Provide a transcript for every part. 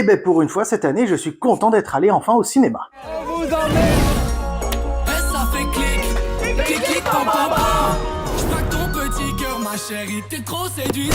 Et ben pour une fois cette année, je suis content d'être allé enfin au cinéma. On vous emmène. Ça fait clic, clic, clic, pam, pam, pam. J'crois que ton petit cœur, ma chérie, t'es trop séduisant.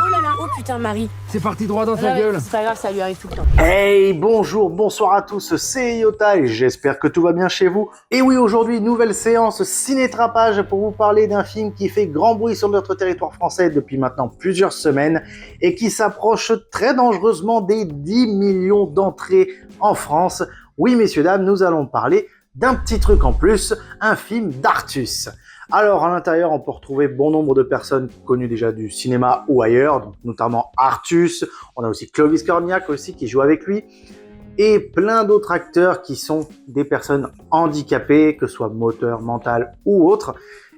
Oh là là, oh putain Marie. C'est parti droit dans sa Ouais, gueule. c'est pas grave, ça lui arrive tout le temps. Hey, bonjour, bonsoir à tous, c'est Iota et j'espère que tout va bien chez vous. Et oui, aujourd'hui, nouvelle séance ciné-trapage pour vous parler d'un film qui fait grand bruit sur notre territoire français depuis maintenant plusieurs semaines et qui s'approche très dangereusement des 10 millions d'entrées en France. Oui, messieurs, dames, nous allons parler d'un petit truc en plus, un film d'Artus. Alors à l'intérieur, on peut retrouver bon nombre de personnes connues déjà du cinéma ou ailleurs, donc notamment Artus, on a aussi Clovis Cornillac aussi qui joue avec lui, et plein d'autres acteurs qui sont des personnes handicapées, que ce soit moteur, mental ou autre,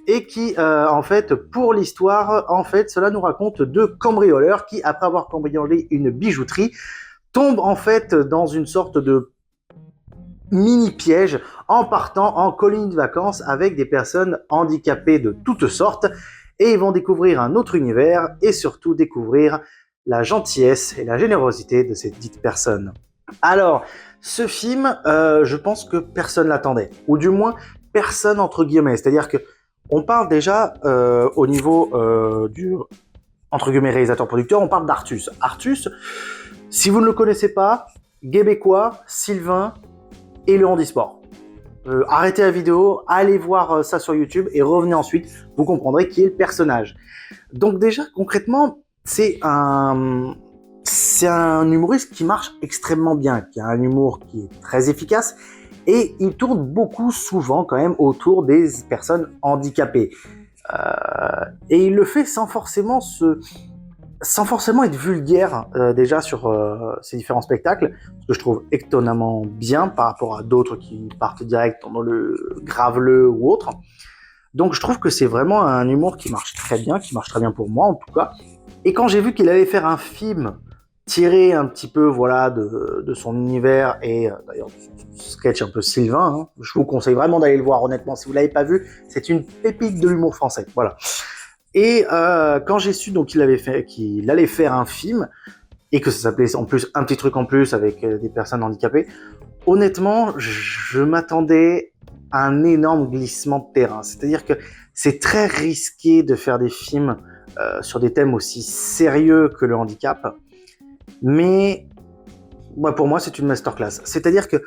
et qui, en fait, pour l'histoire, en fait, cela nous raconte deux cambrioleurs qui, après avoir cambriolé une bijouterie, tombent en fait dans une sorte de mini-piège en partant en colonie de vacances avec des personnes handicapées de toutes sortes et ils vont découvrir un autre univers et surtout découvrir la gentillesse et la générosité de ces dites personnes. Alors, ce film, je pense que personne l'attendait, ou du moins personne entre guillemets, c'est-à-dire que on parle déjà au niveau du entre guillemets réalisateur-producteur, on parle d'Artus. Artus, si vous ne le connaissez pas, Québécois, Sylvain et le handisport. Arrêtez la vidéo, allez voir ça sur YouTube et revenez ensuite, vous comprendrez qui est le personnage. Donc déjà, concrètement, c'est un humoriste qui marche extrêmement bien, qui a un humour qui est très efficace et il tourne beaucoup souvent quand même autour des personnes handicapées. Et il le fait sans forcément être vulgaire déjà sur ces différents spectacles, ce que je trouve étonnamment bien par rapport à d'autres qui partent direct dans le graveleux ou autre. Donc je trouve que c'est vraiment un humour qui marche très bien pour moi en tout cas. Et quand j'ai vu qu'il allait faire un film tiré un petit peu voilà de son univers et d'ailleurs de son sketch un peu Sylvain, hein, je vous conseille vraiment d'aller le voir honnêtement si vous l'avez pas vu, c'est une pépite de l'humour français, voilà. Et quand j'ai su donc qu'il allait faire un film et que ça s'appelait en plus un petit truc en plus avec des personnes handicapées, honnêtement, je m'attendais à un énorme glissement de terrain. C'est-à-dire que c'est très risqué de faire des films sur des thèmes aussi sérieux que le handicap, mais pour moi c'est une masterclass. C'est-à-dire que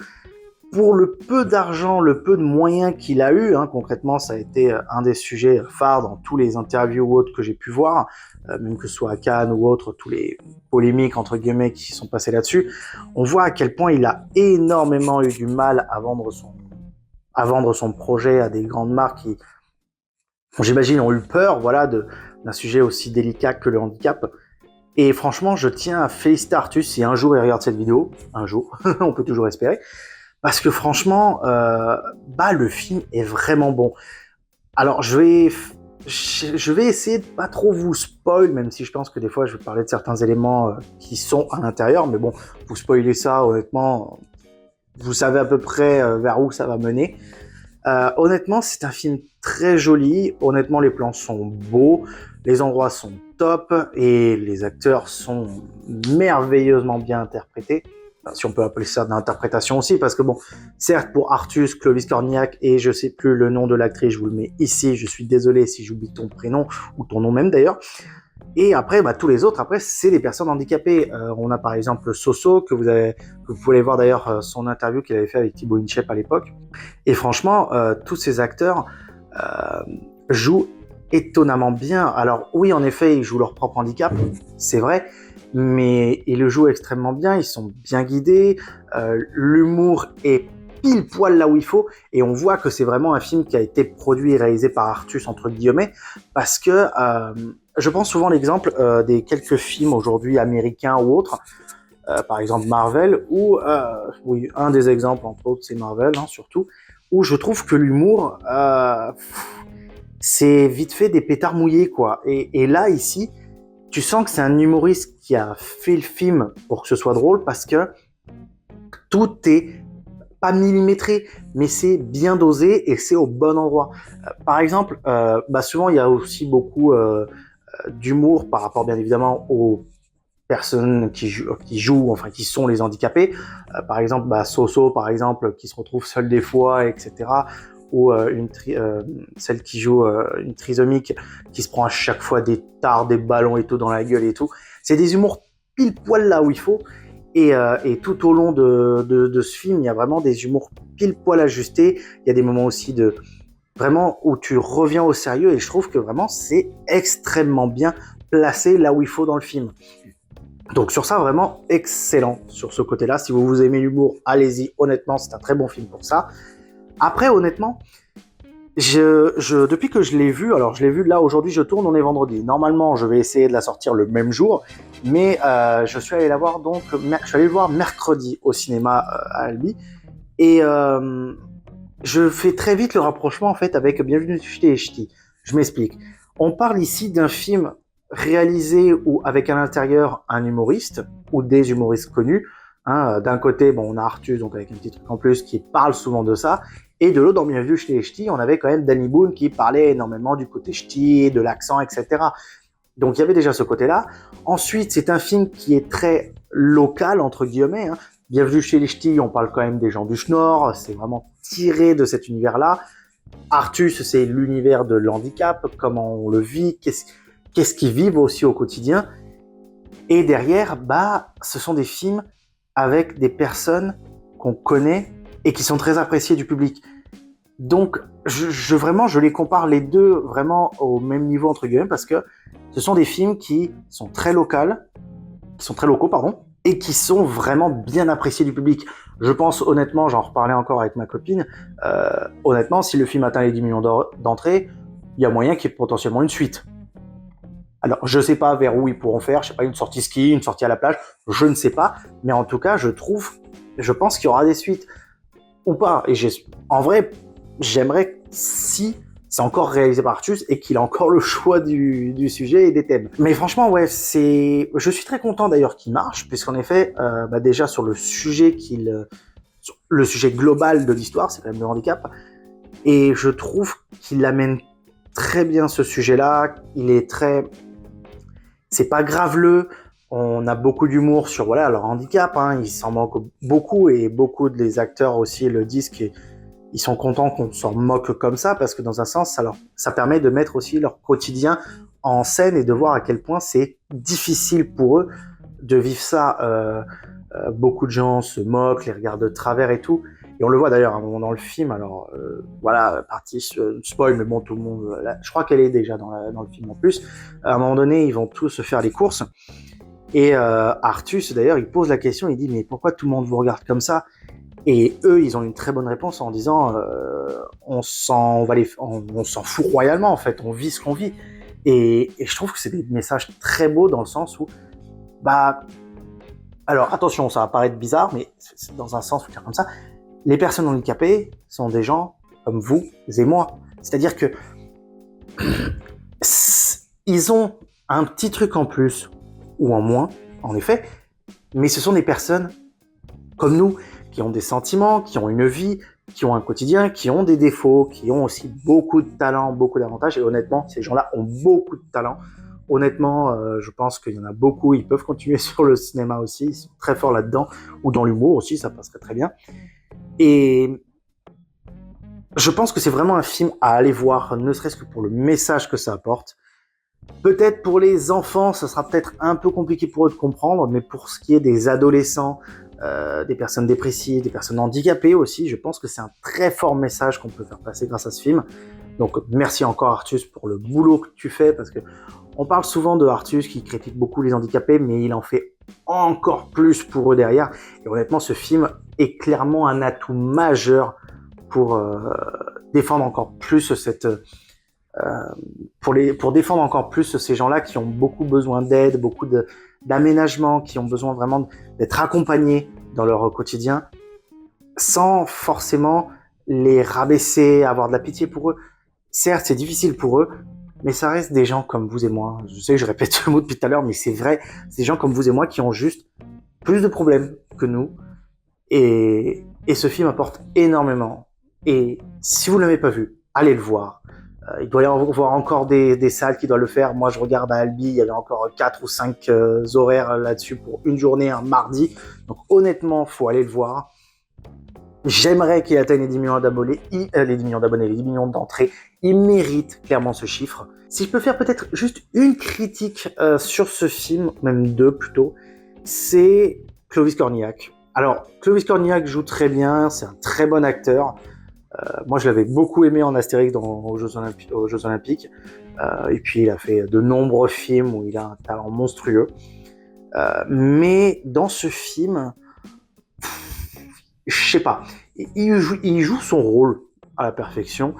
pour le peu d'argent, le peu de moyens qu'il a eu, hein, concrètement, ça a été un des sujets phares dans tous les interviews ou autres que j'ai pu voir, même que ce soit à Cannes ou autres, tous les polémiques entre guillemets qui sont passées là-dessus. On voit à quel point il a énormément eu du mal à vendre son projet à des grandes marques qui, j'imagine, ont eu peur, voilà, d'un sujet aussi délicat que le handicap. Et franchement, je tiens à féliciter Artus si un jour il regarde cette vidéo, un jour, on peut toujours espérer. Parce que franchement, le film est vraiment bon. Alors, je vais essayer de pas trop vous spoil, même si je pense que des fois, je vais parler de certains éléments qui sont à l'intérieur. Mais bon, vous spoilez ça, honnêtement, vous savez à peu près vers où ça va mener. Honnêtement, c'est un film très joli. Honnêtement, les plans sont beaux, les endroits sont top et les acteurs sont merveilleusement bien interprétés. Si on peut appeler ça d'interprétation aussi, parce que bon, certes pour Artus, Clovis Cornillac et je sais plus le nom de l'actrice, je vous le mets ici, je suis désolé si j'oublie ton prénom, ou ton nom même d'ailleurs. Et après, tous les autres, après, c'est des personnes handicapées. On a par exemple Soso, que vous pouvez voir d'ailleurs son interview qu'il avait fait avec Thibaut Inchep à l'époque. Et franchement, tous ces acteurs jouent étonnamment bien. Alors oui, en effet, ils jouent leur propre handicap, c'est vrai, mais ils le jouent extrêmement bien, ils sont bien guidés, l'humour est pile poil là où il faut, et on voit que c'est vraiment un film qui a été produit et réalisé par Artus, entre guillemets, parce que je prends souvent l'exemple des quelques films aujourd'hui américains ou autres, par exemple Marvel, où, oui, un des exemples entre autres c'est Marvel, hein, surtout, où je trouve que l'humour, c'est vite fait des pétards mouillés, quoi, et là, ici, tu sens que c'est un humoriste qui a fait le film pour que ce soit drôle parce que tout est pas millimétré, mais c'est bien dosé et c'est au bon endroit. Par exemple, souvent il y a aussi beaucoup d'humour par rapport bien évidemment aux personnes qui jouent, enfin qui sont les handicapés. Par exemple, Soso, par exemple, qui se retrouve seule des fois, etc. Ou celle qui joue une trisomique qui se prend à chaque fois des tares, des ballons et tout dans la gueule et tout. C'est des humours pile poil là où il faut. Et tout au long de ce film, il y a vraiment des humours pile poil ajustés. Il y a des moments aussi vraiment où tu reviens au sérieux et je trouve que vraiment c'est extrêmement bien placé là où il faut dans le film. Donc sur ça, vraiment excellent sur ce côté-là. Si vous aimez l'humour, allez-y. Honnêtement, c'est un très bon film pour ça. Après, honnêtement, depuis que je l'ai vu, alors je l'ai vu là aujourd'hui, je tourne, on est vendredi. Normalement, je vais essayer de la sortir le même jour, mais je suis allé le voir mercredi au cinéma à Albi. Et je fais très vite le rapprochement en fait avec Bienvenue chez les Ch'tis. Je m'explique. On parle ici d'un film réalisé ou avec à l'intérieur un humoriste ou des humoristes connus. D'un côté, on a Artus, donc avec un petit truc en plus, qui parle souvent de ça. Et de l'autre, dans Bienvenue chez les Ch'tis, on avait quand même Danny Boone qui parlait énormément du côté ch'ti, de l'accent, etc. Donc il y avait déjà ce côté-là. Ensuite, c'est un film qui est très local, entre guillemets. Bienvenue chez les Ch'tis, on parle quand même des gens du Schnorr, c'est vraiment tiré de cet univers-là. Artus, c'est l'univers de l'handicap, comment on le vit, qu'est-ce qu'ils vivent aussi au quotidien. Et derrière, ce sont des films avec des personnes qu'on connaît et qui sont très appréciées du public. Donc, je les compare les deux vraiment au même niveau, entre guillemets, parce que ce sont des films qui sont très locaux, et qui sont vraiment bien appréciés du public. Je pense honnêtement, j'en reparlais encore avec ma copine, honnêtement, si le film atteint les 10 millions d'entrées, il y a moyen qu'il y ait potentiellement une suite. Alors, je sais pas vers où ils pourront faire, je sais pas, une sortie ski, une sortie à la plage, je ne sais pas, mais en tout cas, je pense qu'il y aura des suites ou pas. Et en vrai, j'aimerais si c'est encore réalisé par Artus et qu'il a encore le choix du sujet et des thèmes. Mais franchement, ouais, je suis très content d'ailleurs qu'il marche, puisqu'en effet, déjà sur le sujet sur le sujet global de l'histoire, c'est quand même le handicap, et je trouve qu'il amène très bien ce sujet-là. C'est pas graveleux. On a beaucoup d'humour sur leur handicap. Il s'en manque beaucoup et beaucoup des acteurs aussi le disent qu'ils sont contents qu'on s'en moque comme ça parce que dans un sens, ça permet de mettre aussi leur quotidien en scène et de voir à quel point c'est difficile pour eux de vivre ça. Beaucoup de gens se moquent, les regardent de travers et tout. Et on le voit d'ailleurs à un moment dans le film. Alors partie spoil, mais bon, tout le monde. Je crois qu'elle est déjà dans le film en plus. À un moment donné, ils vont tous se faire les courses. Et Artus, d'ailleurs, il pose la question, il dit « Mais pourquoi tout le monde vous regarde comme ça ?» Et eux, ils ont une très bonne réponse en disant on s'en fout royalement, en fait, on vit ce qu'on vit. Et je trouve que c'est des messages très beaux dans le sens où, alors attention, ça va paraître bizarre, mais c'est dans un sens, faut dire comme ça, les personnes handicapées sont des gens comme vous et moi. C'est-à-dire que ils ont un petit truc en plus ou en moins, en effet, mais ce sont des personnes comme nous, qui ont des sentiments, qui ont une vie, qui ont un quotidien, qui ont des défauts, qui ont aussi beaucoup de talent, beaucoup d'avantages, et honnêtement, ces gens-là ont beaucoup de talent. Honnêtement, je pense qu'il y en a beaucoup, ils peuvent continuer sur le cinéma aussi, ils sont très forts là-dedans, ou dans l'humour aussi, ça passerait très bien. Et je pense que c'est vraiment un film à aller voir, ne serait-ce que pour le message que ça apporte. Peut-être pour les enfants, ça sera peut-être un peu compliqué pour eux de comprendre, mais pour ce qui est des adolescents, des personnes dépressives, des personnes handicapées aussi, je pense que c'est un très fort message qu'on peut faire passer grâce à ce film. Donc merci encore Artus pour le boulot que tu fais, parce que on parle souvent de Artus qui critique beaucoup les handicapés, mais il en fait encore plus pour eux derrière. Et honnêtement, ce film est clairement un atout majeur pour défendre encore plus pour défendre encore plus ces gens-là qui ont beaucoup besoin d'aide, beaucoup d'aménagement, qui ont besoin vraiment d'être accompagnés dans leur quotidien, sans forcément les rabaisser, avoir de la pitié pour eux. Certes, c'est difficile pour eux, mais ça reste des gens comme vous et moi. Je sais que je répète ce mot depuis tout à l'heure, mais c'est vrai, c'est des gens comme vous et moi qui ont juste plus de problèmes que nous. Et ce film apporte énormément. Et si vous ne l'avez pas vu, allez le voir. Il doit y avoir encore des salles qui doivent le faire. Moi, je regarde à Albi, il y avait encore 4 ou 5 horaires là-dessus pour une journée, un mardi. Donc honnêtement, faut aller le voir. J'aimerais qu'il atteigne les 10 millions d'abonnés, les 10 millions d'entrées. Il mérite clairement ce chiffre. Si je peux faire peut-être juste une critique sur ce film, même deux plutôt, c'est Clovis Cornillac. Alors, Clovis Cornillac joue très bien, c'est un très bon acteur. Moi, je l'avais beaucoup aimé en Astérix aux Jeux Olympiques. Et puis, il a fait de nombreux films où il a un talent monstrueux. Mais dans ce film, je sais pas, il joue son rôle à la perfection.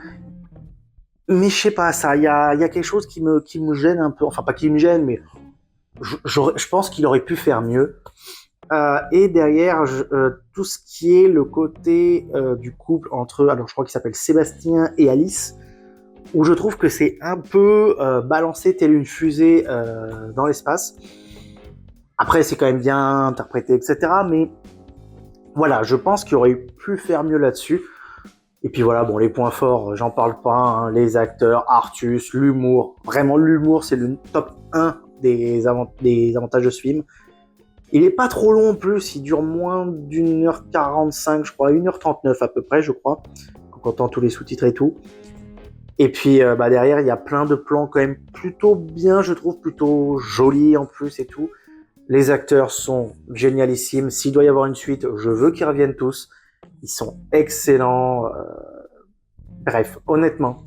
Mais je sais pas, ça, il y a quelque chose qui me gêne un peu. Enfin, pas qui me gêne, mais je pense qu'il aurait pu faire mieux. Et derrière, tout ce qui est le côté du couple entre, alors je crois qu'il s'appelle Sébastien et Alice, où je trouve que c'est un peu balancé telle une fusée dans l'espace. Après, c'est quand même bien interprété, etc. Mais voilà, je pense qu'il aurait pu faire mieux là-dessus. Et puis voilà, bon, les points forts, j'en parle pas, hein, les acteurs, Artus, l'humour. Vraiment, l'humour, c'est le top 1 des avantages de ce film. Il est pas trop long en plus, il dure moins d'1h45, je crois, 1h39 à peu près, je crois, en comptant tous les sous-titres et tout. Et puis derrière, il y a plein de plans quand même plutôt bien, je trouve, plutôt jolis en plus et tout. Les acteurs sont génialissimes. S'il doit y avoir une suite, je veux qu'ils reviennent tous. Ils sont excellents. Bref, honnêtement,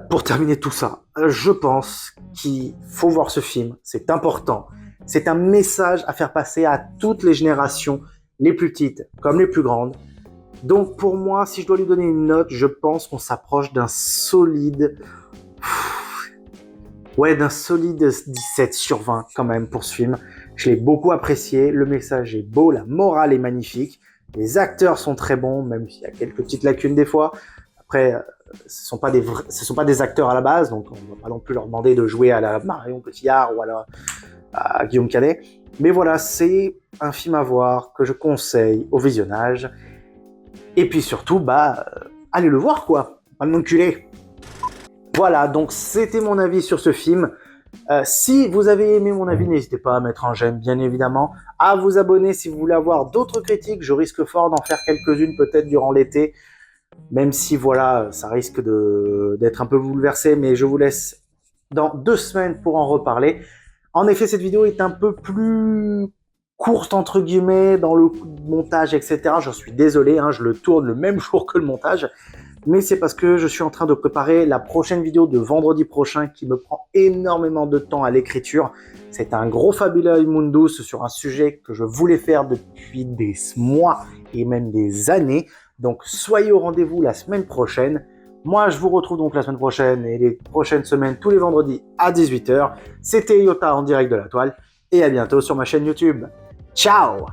pour terminer tout ça, je pense qu'il faut voir ce film, c'est important. C'est un message à faire passer à toutes les générations, les plus petites comme les plus grandes. Donc pour moi, si je dois lui donner une note, je pense qu'on s'approche d'un solide... d'un solide 17 sur 20 quand même pour ce film. Je l'ai beaucoup apprécié, le message est beau, la morale est magnifique, les acteurs sont très bons, même s'il y a quelques petites lacunes des fois. Après, ce sont pas des acteurs à la base, donc on ne va pas non plus leur demander de jouer à la Marion Cotillard ou à Guillaume Canet. Mais voilà, c'est un film à voir que je conseille au visionnage. Et puis surtout, allez le voir quoi, pas de m'enculer. Voilà, donc c'était mon avis sur ce film. Si vous avez aimé mon avis, n'hésitez pas à mettre un j'aime, bien évidemment, à vous abonner si vous voulez avoir d'autres critiques. Je risque fort d'en faire quelques-unes peut-être durant l'été, même si voilà, ça risque d'être un peu bouleversé, mais je vous laisse dans 2 semaines pour en reparler. En effet, cette vidéo est un peu plus courte entre guillemets dans le montage, etc. J'en suis désolé, hein, je le tourne le même jour que le montage. Mais c'est parce que je suis en train de préparer la prochaine vidéo de vendredi prochain qui me prend énormément de temps à l'écriture. C'est un gros Fabula Mundus sur un sujet que je voulais faire depuis des mois et même des années. Donc soyez au rendez-vous la semaine prochaine. Moi, je vous retrouve donc la semaine prochaine et les prochaines semaines tous les vendredis à 18h. C'était Yota en direct de la toile et à bientôt sur ma chaîne YouTube. Ciao!